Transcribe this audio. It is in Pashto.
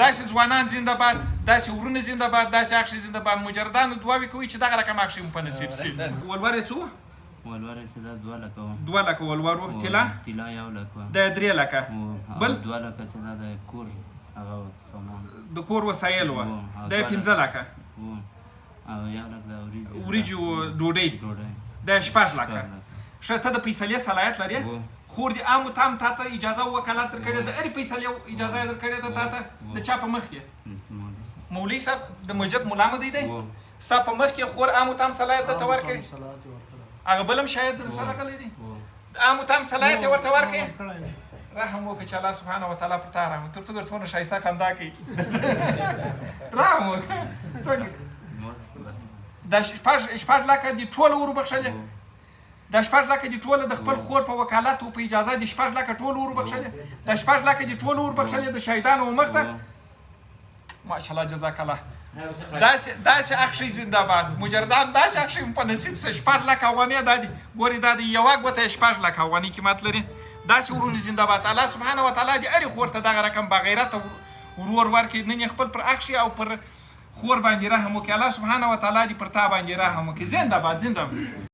داسې ځوانان زنده باد، داسې ورونه زنده باد، داسې اخښي زنده باد. مجردانو دعاوې کوي چې دغه رقم اخښي مو په نصیب شي. ولور یې څو؟ ولور یې څه ده 2 لکه وه. 2 لکه ولور وو. طلا؟ طلا 1 لک وه. د 3 لکه. بل 2 لکه څه ده د کور هغه سامان د کور وسایل وه. د 15 لکه. او 1 لک د وریجو ډوډۍ د 4 لکه. ښه ته د فیصلې صلاحیت لرې؟ خور دې عامو تام تا ته اجازه او وکالت درکړې د هرې فیصلې اجازه یې درکړې ده تا ته؟ د چا په مخ کې؟ مولوي صاحب د مسجد ملا مو دی ستا په مخ کې خور عامو تام صلاحیت درته ورکړې؟ هغه بل هم شاید در سره راغلی دی؟ د عامو تام صلاحیت یې ورته ورکړې؟ رحم وکړه چې الله سبحانه وتعالی پر تا رحم وکړي. تر څونه ښایسته خندا کوي. رحم وکړه. څنګه دا 4 لکه دې ټوله وروبخښلې؟ دا 4 لکه دې ټوله د خپل خور په وکالت او په اجازه دې 4 لکه ټوله وروبخښلې؟ دا 4 لکه دې ټوله وروبخښلې د شهیدانو مخ ته؟ ماشاءالله جزاک الله. داسې اخښي زنده باد. مجردان داسې اخښي مو په نصیب شه. 4 لکه افغانۍ دا دي. ګورې دا د یوه ګوته یې 4 لکه افغانۍ قیمت لري. داسې ورونه زنده باد. الله سبحانه وتعالی دې هرې خور ته دغه رقم باغیرته ورور ورکړي. نن یې خپل پر اخښي او پر خور باندې رحم وکړي. الله سبحانه وتعالی دې پر تا باندې رحم وکړي. زنده باد، زنده باد.